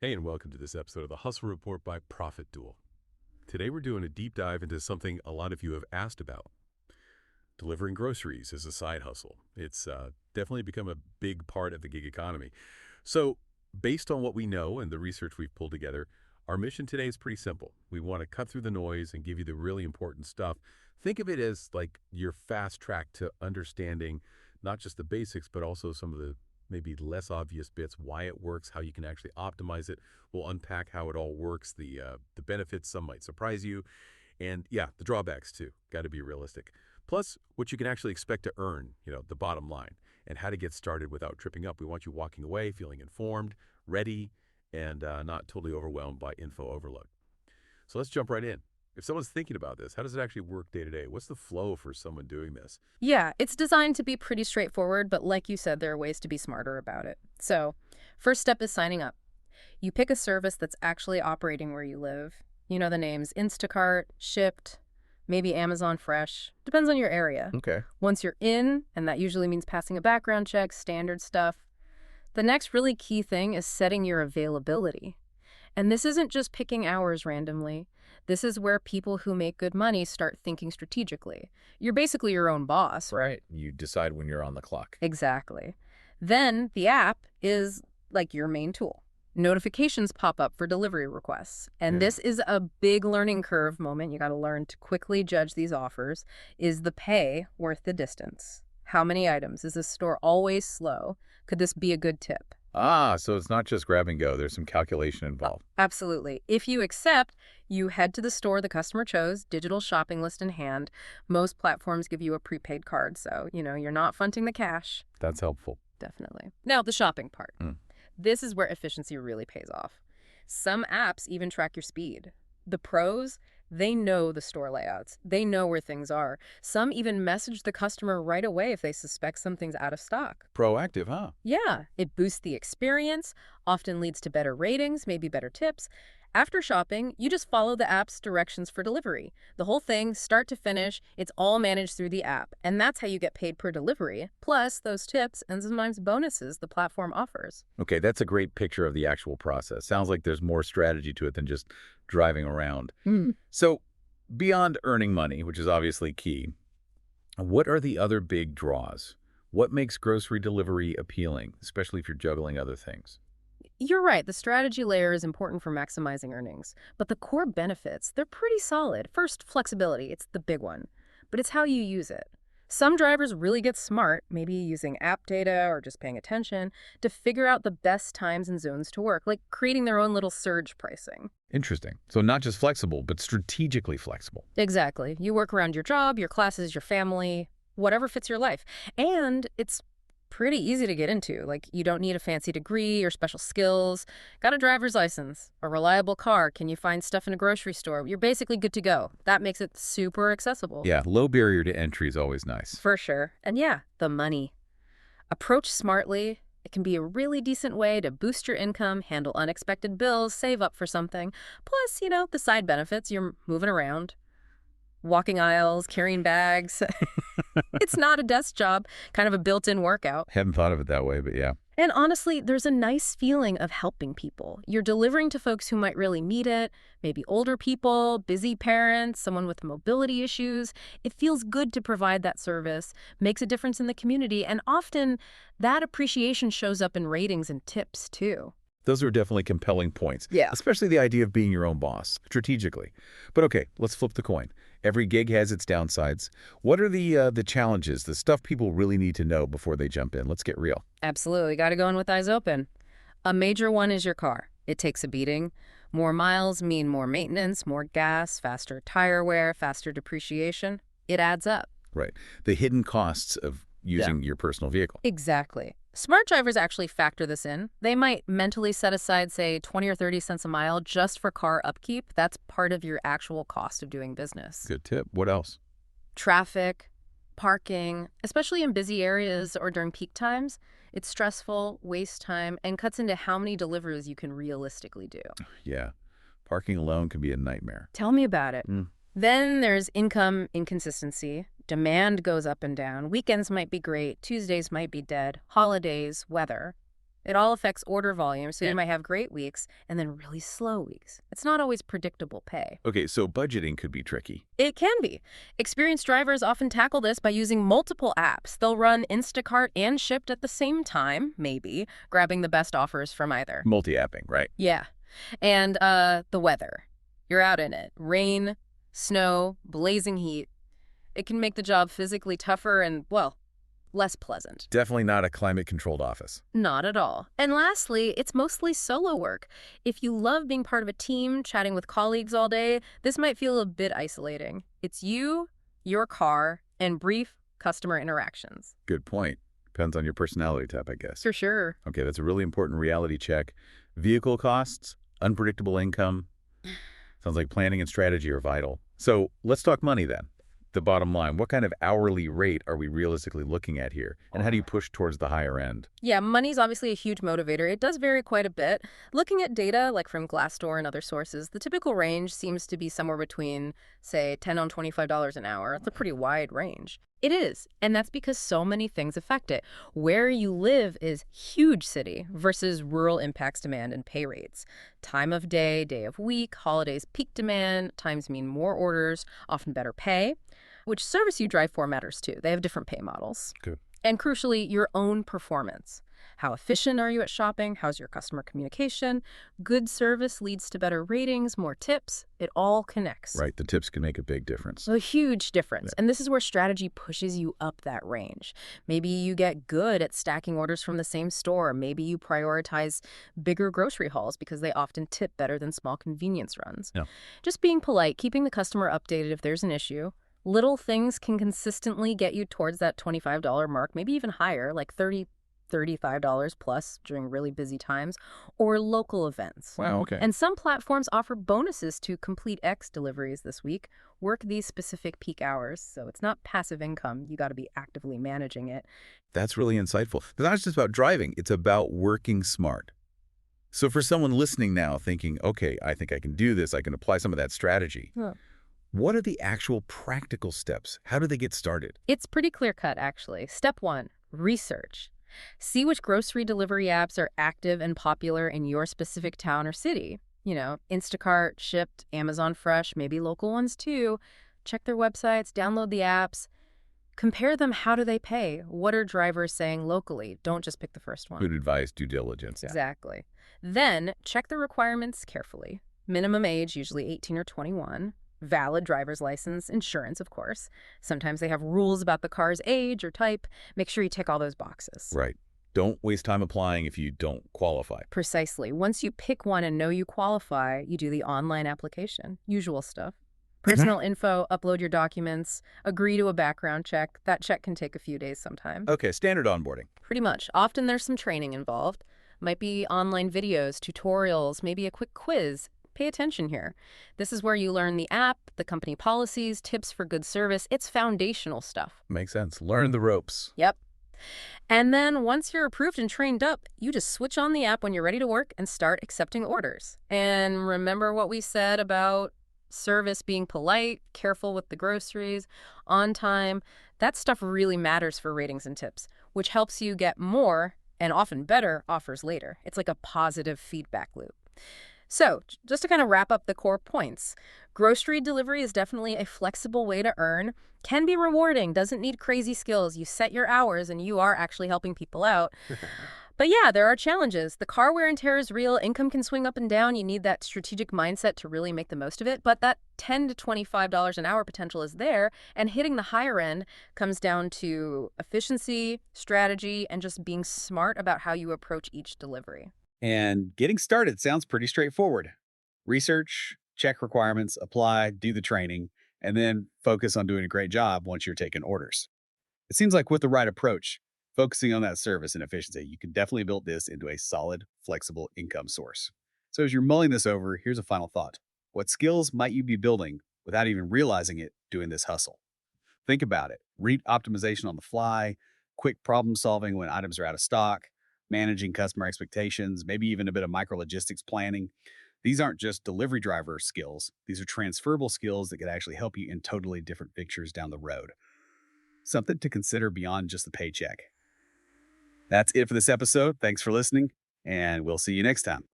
Hey, and welcome to this episode of the Hustle Report by Profit Duel. Today we're doing a deep dive into something a lot of you have asked about. Delivering groceries as a side hustle. It's definitely become a big part of the gig economy. So, based on what we know and the research we've pulled together, our mission today is pretty simple. We want to cut through the noise and give you the really important stuff. Think of it as like your fast track to understanding not just the basics, but also some of the maybe less obvious bits, why it works, how you can actually optimize it. We'll unpack how it all works, the benefits, some might surprise you, and yeah, the drawbacks too. Got to be realistic. Plus, what you can actually expect to earn, the bottom line, and how to get started without tripping up. We want you walking away feeling informed, ready, and not totally overwhelmed by info overload. So let's jump right in. If someone's thinking about this, how does it actually work day to day? What's the flow for someone doing this? Yeah, it's designed to be pretty straightforward, but like you said, there are ways to be smarter about it. So, first step is signing up. You pick a service that's actually operating where you live. You know the names Instacart, Shipt, maybe Amazon Fresh. Depends on your area. Okay. Once you're in, and that usually means passing a background check, standard stuff, the next really key thing is setting your availability. And this isn't just picking hours randomly. This is where people who make good money start thinking strategically. You're basically your own boss. Right. You decide when you're on the clock. Exactly. Then the app is like your main tool. Notifications pop up for delivery requests. And this is a big learning curve moment. You got to learn to quickly judge these offers. Is the pay worth the distance? How many items? Is the store always slow? Could this be a good tip? So it's not just grab and go. There's some calculation involved. Absolutely. If you accept, you head to the store the customer chose, digital shopping list in hand. Most platforms give you a prepaid card, so, you're not fronting the cash. That's helpful. Definitely. Now, the shopping part. This is where efficiency really pays off. Some apps even track your speed. The pros, they know the store layouts. They know where things are. Some even message the customer right away if they suspect something's out of stock. Proactive, huh? Yeah, it boosts the experience, often leads to better ratings, maybe better tips. After shopping, you just follow the app's directions for delivery. The whole thing, start to finish, it's all managed through the app. And that's how you get paid per delivery, plus those tips and sometimes bonuses the platform offers. Okay, that's a great picture of the actual process. Sounds like there's more strategy to it than just driving around. So beyond earning money, which is obviously key, what are the other big draws? What makes grocery delivery appealing, especially if you're juggling other things? You're right, the strategy layer is important for maximizing earnings. But the core benefits, they're pretty solid. First, flexibility, it's the big one. But it's how you use it. Some drivers really get smart, maybe using app data or just paying attention, to figure out the best times and zones to work, like creating their own little surge pricing. Interesting. So not just flexible, but strategically flexible. Exactly. You work around your job, your classes, your family, whatever fits your life. And it's pretty easy to get into. Like, you don't need a fancy degree or special skills. Got a driver's license, a reliable car. Can you find stuff in a grocery store? You're basically good to go. That makes it super accessible. Yeah, low barrier to entry is always nice. For sure. And yeah, the money. Approach smartly. It can be a really decent way to boost your income, handle unexpected bills, save up for something. Plus, the side benefits, you're moving around, walking aisles, carrying bags. It's not a desk job, kind of a built-in workout. Hadn't thought of it that way, but yeah. And honestly, there's a nice feeling of helping people. You're delivering to folks who might really need it, maybe older people, busy parents, someone with mobility issues. It feels good to provide that service, makes a difference in the community, and often that appreciation shows up in ratings and tips, too. Those are definitely compelling points. Yeah. Especially the idea of being your own boss, strategically. But okay, let's flip the coin. Every gig has its downsides. What are the challenges, the stuff people really need to know before they jump in? Let's get real. Absolutely. Got to go in with eyes open. A major one is your car. It takes a beating. More miles mean more maintenance, more gas, faster tire wear, faster depreciation. It adds up. Right. The hidden costs of using your personal vehicle. Exactly. Smart drivers actually factor this in. They might mentally set aside, say, 20 or 30 cents a mile just for car upkeep. That's part of your actual cost of doing business. Good tip. What else? Traffic, parking, especially in busy areas or during peak times, it's stressful, wastes time, and cuts into how many deliveries you can realistically do. Yeah. Parking alone can be a nightmare. Tell me about it. Then there's income inconsistency. Demand goes up and down. Weekends might be great. Tuesdays might be dead. Holidays, weather. It all affects order volume, so Yeah. you might have great weeks and then really slow weeks. It's not always predictable pay. Okay, so budgeting could be tricky. It can be. Experienced drivers often tackle this by using multiple apps. They'll run Instacart and Shipt at the same time, maybe, grabbing the best offers from either. Multi-apping, right? Yeah. And the weather. You're out in it. Rain, snow, blazing heat. It can make the job physically tougher and, well, less pleasant. Definitely not a climate-controlled office. Not at all. And lastly, it's mostly solo work. If you love being part of a team, chatting with colleagues all day, this might feel a bit isolating. It's you, your car, and brief customer interactions. Good point. Depends on your personality type, I guess. For sure. Okay, that's a really important reality check. Vehicle costs, unpredictable income. Sounds like planning and strategy are vital. So let's talk money then. The bottom line, what kind of hourly rate are we realistically looking at here? And how do you push towards the higher end? Yeah, money's obviously a huge motivator. It does vary quite a bit. Looking at data, like from Glassdoor and other sources, the typical range seems to be somewhere between, say, $10 and $25 an hour. It's a pretty wide range. It is, and that's because so many things affect it. Where you live is huge city versus rural impacts demand and pay rates. Time of day, day of week, holidays peak demand, times mean more orders, often better pay. Which service you drive for matters too. They have different pay models. Good. And crucially, your own performance. How efficient are you at shopping? How's your customer communication? Good service leads to better ratings, more tips. It all connects. Right, the tips can make a big difference. A huge difference. Yeah. And this is where strategy pushes you up that range. Maybe you get good at stacking orders from the same store. Maybe you prioritize bigger grocery hauls because they often tip better than small convenience runs. Yeah. Just being polite, keeping the customer updated if there's an issue. Little things can consistently get you towards that $25 mark, maybe even higher, like $30, $35 plus during really busy times, or local events. Wow, okay. And some platforms offer bonuses to complete X deliveries this week. Work these specific peak hours, so it's not passive income. You got to be actively managing it. That's really insightful. It's not just about driving, it's about working smart. So for someone listening now thinking, okay, I think I can do this, I can apply some of that strategy. Huh. What are the actual practical steps? How do they get started? It's pretty clear-cut, actually. Step 1, research. See which grocery delivery apps are active and popular in your specific town or city. You know, Instacart, Shipt, Amazon Fresh, maybe local ones too. Check their websites, download the apps. Compare them. How do they pay? What are drivers saying locally? Don't just pick the first one. Good advice, due diligence. Yeah. Exactly. Then check the requirements carefully. Minimum age, usually 18 or 21. Valid driver's license, insurance, of course. Sometimes they have rules about the car's age or type. Make sure you tick all those boxes. Right. Don't waste time applying if you don't qualify. Precisely. Once you pick one and know you qualify, you do the online application. Usual stuff. Personal info, upload your documents, agree to a background check. That check can take a few days sometimes. Okay, standard onboarding. Pretty much. Often there's some training involved. Might be online videos, tutorials, maybe a quick quiz. Pay attention here. This is where you learn the app, the company policies, tips for good service. It's foundational stuff. Makes sense. Learn the ropes. Yep. And then once you're approved and trained up, you just switch on the app when you're ready to work and start accepting orders. And remember what we said about service being polite, careful with the groceries, on time. That stuff really matters for ratings and tips, which helps you get more and often better offers later. It's like a positive feedback loop. So, just to kind of wrap up the core points, grocery delivery is definitely a flexible way to earn, can be rewarding, doesn't need crazy skills. You set your hours and you are actually helping people out. But yeah, there are challenges. The car wear and tear is real. Income can swing up and down. You need that strategic mindset to really make the most of it. But that $10 to $25 an hour potential is there. And hitting the higher end comes down to efficiency, strategy, and just being smart about how you approach each delivery. And getting started sounds pretty straightforward. Research, check requirements, apply, do the training, and then focus on doing a great job once you're taking orders. It seems like with the right approach, focusing on that service and efficiency, you can definitely build this into a solid, flexible income source. So as you're mulling this over, here's a final thought. What skills might you be building without even realizing it doing this hustle? Think about it. Route optimization on the fly, quick problem solving when items are out of stock, managing customer expectations, maybe even a bit of micro-logistics planning. These aren't just delivery driver skills. These are transferable skills that could actually help you in totally different pictures down the road. Something to consider beyond just the paycheck. That's it for this episode. Thanks for listening. and we'll see you next time.